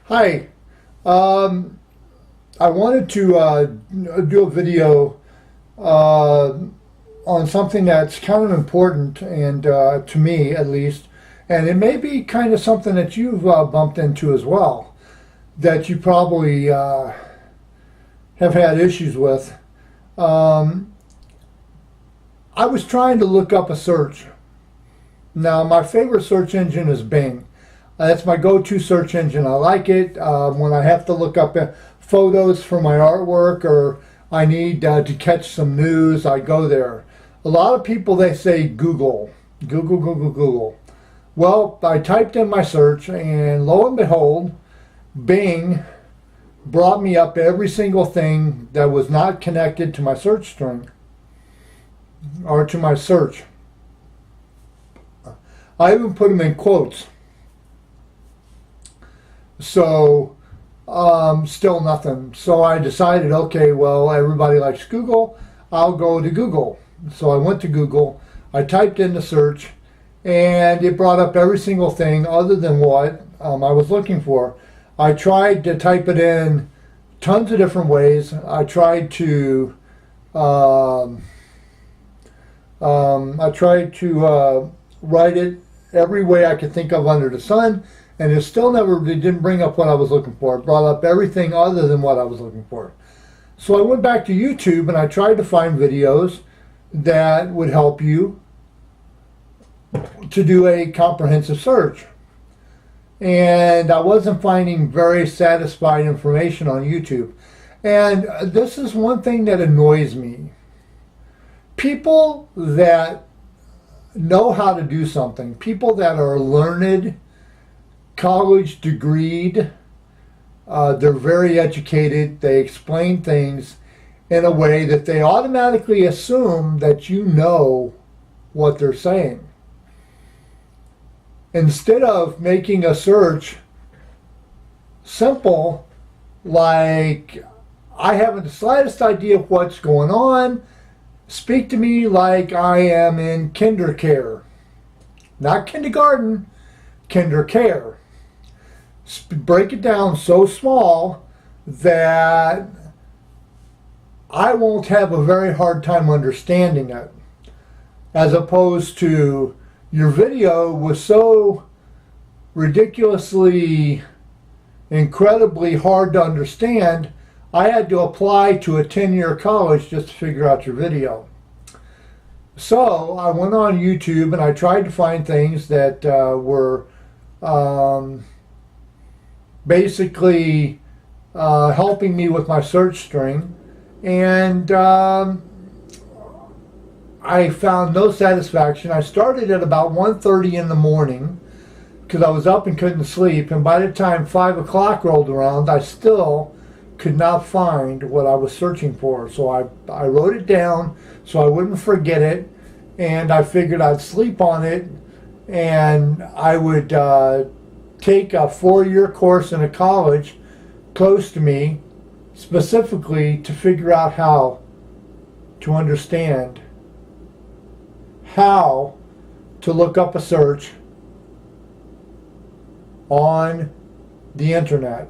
Hi. Um, I wanted to do a video uh, on something that's kind of important, and to me at least, and it may be kind of something that you've bumped into as well, that you probably have had issues with. Um, I was trying to look up a search. Now, my favorite search engine is Bing. That's my go-to search engine. I like it when I have to look up photos for my artwork, or I need to catch some news. I go there. A lot of people, they say Google, Google, Google, Google. Well, I typed in my search, and lo and behold, Bing brought me up every single thing that was not connected to my search string or to my search. I even put them in quotes. So, still nothing. So I decided, okay, well, everybody likes Google. I'll go to Google. So I went to Google. I typed in the search, and it brought up every single thing other than what I was looking for. I tried to type it in tons of different ways. I tried to write it every way I could think of under the sun, and it didn't bring up what I was looking for. It brought up everything other than what I was looking for. So I went back to YouTube and I tried to find videos that would help you to do a comprehensive search. And I wasn't finding very satisfying information on YouTube. And this is one thing that annoys me. People that know how to do something, people that are learned, college degreed, they're very educated, they explain things in a way that they automatically assume that you know what they're saying. Instead of making a search simple, like, I haven't the slightest idea of what's going on, speak to me like I am in kinder care. Not kindergarten, kinder care. Break it down so small that I won't have a very hard time understanding it. As opposed to your video was so ridiculously, incredibly hard to understand, I had to apply to a 10-year college just to figure out your video. So I went on YouTube and I tried to find things that were basically helping me with my search string, and I found no satisfaction. I started at about 1:30 in the morning because I was up and couldn't sleep, and by the time 5 o'clock rolled around, I still could not find what I was searching for. So I wrote it down so I wouldn't forget it, and I figured I'd sleep on it, and I would take a 4-year course in a college close to me, specifically to figure out how to understand how to look up a search on the internet.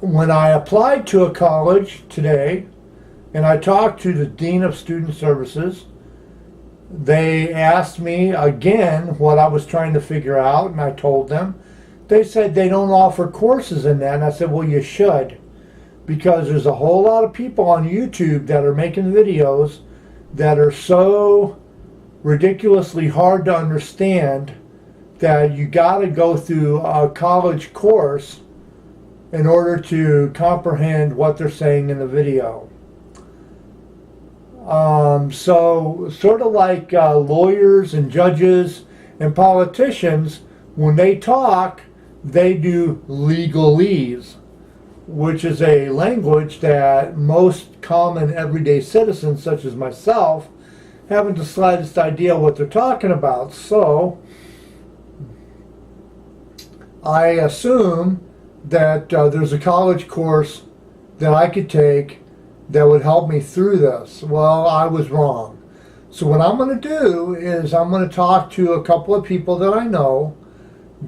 When I applied to a college today and I talked to the Dean of Student Services, they asked me again what I was trying to figure out, and I told them. They said they don't offer courses in that, and I said, well, you should, because there's a whole lot of people on YouTube that are making videos that are so ridiculously hard to understand that you got to go through a college course in order to comprehend what they're saying in the video. So sort of like lawyers and judges and politicians, when they talk, they do legalese, which is a language that most common everyday citizens, such as myself, haven't the slightest idea what they're talking about. So I assume that there's a college course that I could take that would help me through this. Well, I was wrong. So what I'm going to do is I'm going to talk to a couple of people that I know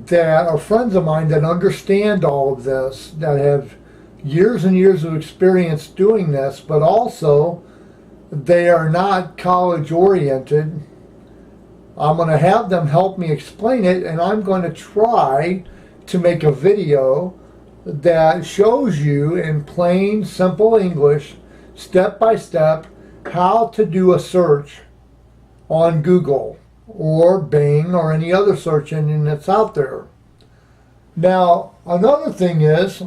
that are friends of mine that understand all of this, that have years and years of experience doing this, but also they are not college oriented. I'm going to have them help me explain it, and I'm going to try to make a video that shows you in plain, simple English, step by step, how to do a search on Google or Bing or any other search engine that's out there. Now, another thing is,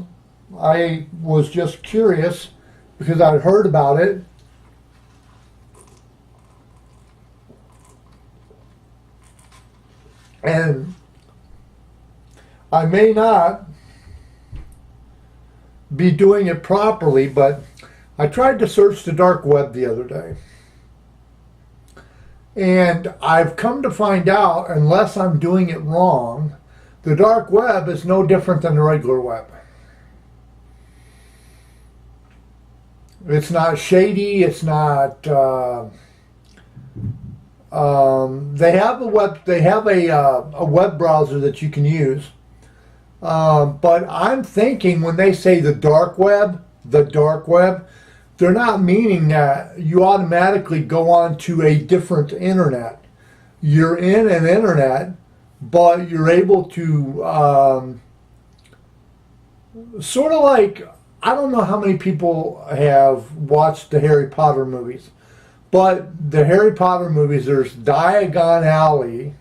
I was just curious because I'd heard about it. And I may not be doing it properly, but I tried to search the dark web the other day. And I've come to find out, unless I'm doing it wrong, the dark web is no different than the regular web. It's not shady. It's not. They have a web. They have a web browser that you can use. But I'm thinking when they say the dark web, they're not meaning that you automatically go on to a different internet. You're in an internet, but you're able to sort of like, I don't know how many people have watched the Harry Potter movies, but the Harry Potter movies, there's Diagon Alley,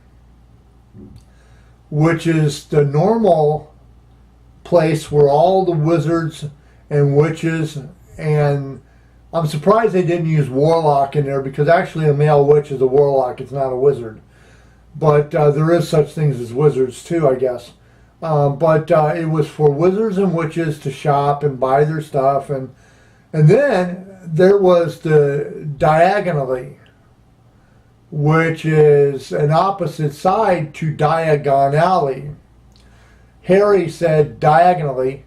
which is the normal place where all the wizards and witches, and I'm surprised they didn't use warlock in there, because actually a male witch is a warlock, it's not a wizard. But there is such things as wizards too, I guess. But it was for wizards and witches to shop and buy their stuff. And then there was the Diagonally, which is an opposite side to Diagon Alley. Harry said diagonally,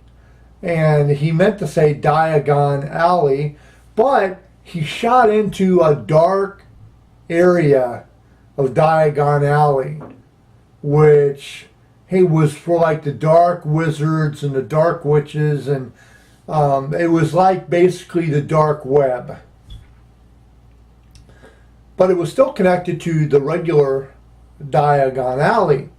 and he meant to say Diagon Alley, but he shot into a dark area of Diagon Alley, which he was for like the dark wizards and the dark witches, and it was like basically the dark web. But it was still connected to the regular Diagon Alley.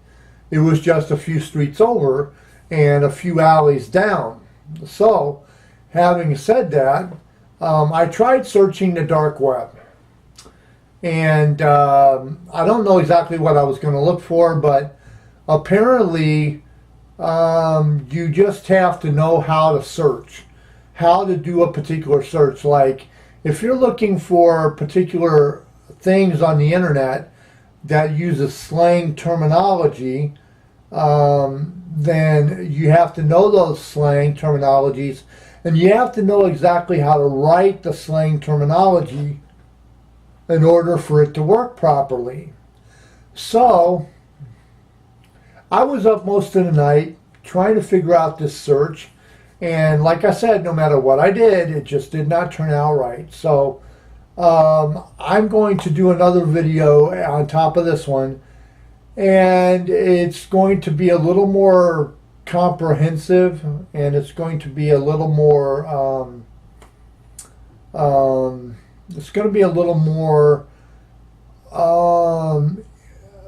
It was just a few streets over and a few alleys down. So, having said that, I tried searching the dark web. And I don't know exactly what I was going to look for, but apparently you just have to know how to search, how to do a particular search. Like if you're looking for particular things on the internet that uses slang terminology, then you have to know those slang terminologies, and you have to know exactly how to write the slang terminology in order for it to work properly. So I was up most of the night trying to figure out this search, and like I said, no matter what I did, it just did not turn out right. So I'm going to do another video on top of this one, and it's going to be a little more comprehensive, and it's going to be a little more it's going to be a little more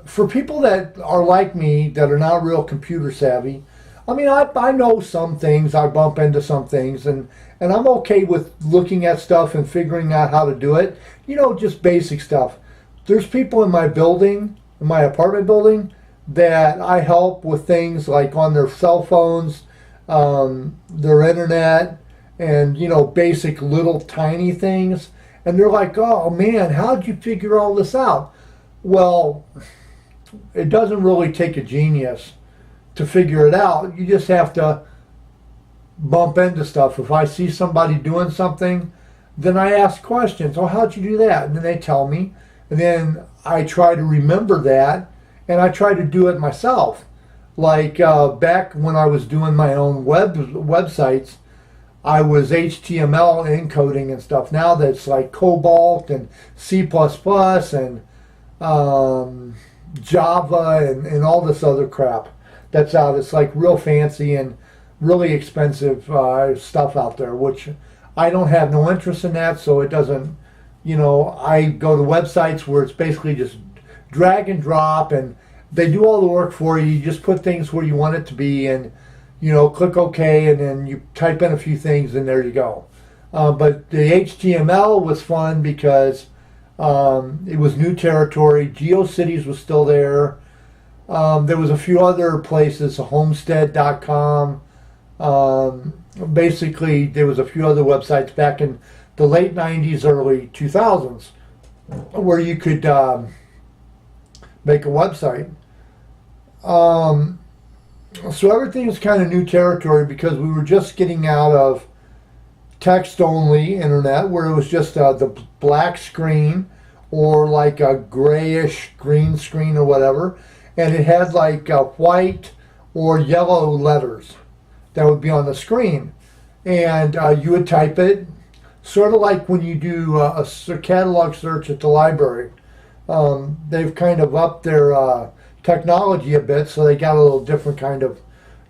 for people that are like me, that are not real computer savvy. I mean, I know some things, I bump into some things, and I'm okay with looking at stuff and figuring out how to do it. You know, just basic stuff. There's people in my building, in my apartment building, that I help with things like on their cell phones, their internet, and, you know, basic little tiny things. And they're like, oh man, how'd you figure all this out? Well, it doesn't really take a genius to figure it out. You just have to bump into stuff. If I see somebody doing something, then I ask questions. Oh, how'd you do that? And then they tell me. And then I try to remember that, and I try to do it myself. Like back when I was doing my own websites, I was HTML encoding and stuff. Now that's like Cobalt and C++ and Java and all this other crap. that's out. It's like real fancy and really expensive stuff out there, which I don't have no interest in that, so it doesn't, you know, I go to websites where it's basically just drag and drop, and they do all the work for you. You just put things where you want it to be, and, you know, click OK, and then you type in a few things, and there you go. But the HTML was fun because it was new territory. GeoCities was still there. There was a few other places, homestead.com. Basically, there was a few other websites back in the late 90s, early 2000s, where you could make a website. So everything is kind of new territory because we were just getting out of text-only internet, where it was just the black screen or like a grayish green screen or whatever, and it had like white or yellow letters that would be on the screen, and you would type it, sort of like when you do a catalog search at the library. They've kind of upped their technology a bit, so they got a little different kind of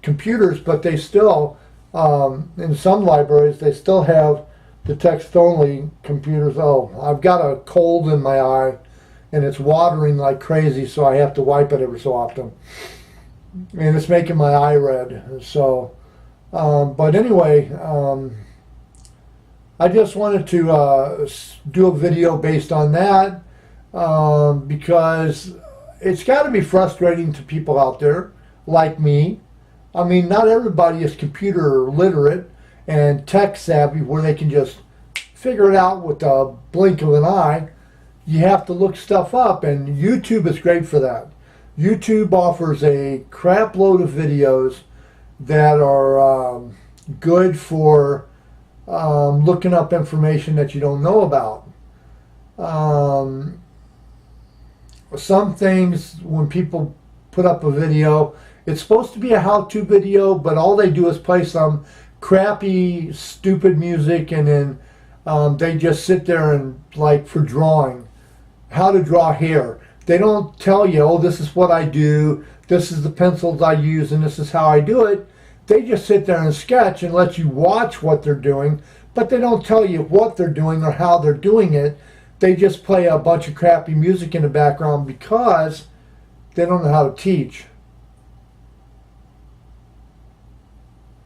computers, but they still, in some libraries, they still have the text-only computers. Oh, I've got a cold in my eye, and it's watering like crazy, so I have to wipe it every so often. And it's making my eye red. So, but anyway, I just wanted to do a video based on that because it's got to be frustrating to people out there like me. I mean, not everybody is computer literate and tech savvy where they can just figure it out with the blink of an eye. You have to look stuff up, and YouTube is great for that. YouTube offers a crap load of videos that are good for looking up information that you don't know about. Some things, when people put up a video, it's supposed to be a how-to video, but all they do is play some crappy, stupid music, and then they just sit there and, like, for drawing, how to draw hair. They don't tell you, oh, this is what I do, this is the pencils I use, and this is how I do it. They just sit there and sketch and let you watch what they're doing, but they don't tell you what they're doing or how they're doing it. They just play a bunch of crappy music in the background because they don't know how to teach.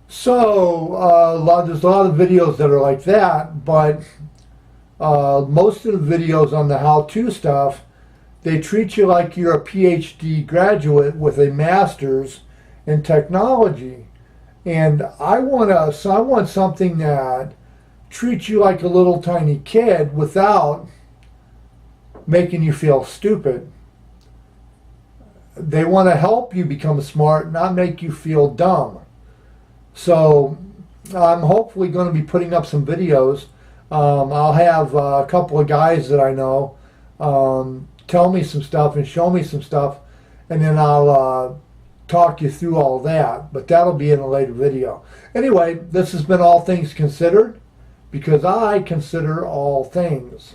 So there's a lot of videos that are like that, but most of the videos on the how-to stuff, they treat you like you're a PhD graduate with a master's in technology. And I want something that treats you like a little tiny kid without making you feel stupid. They want to help you become smart, not make you feel dumb. So I'm hopefully going to be putting up some videos. I'll have a couple of guys that I know tell me some stuff and show me some stuff, and then I'll talk you through all that, but that'll be in a later video. Anyway, this has been All Things Considered, because I consider all things.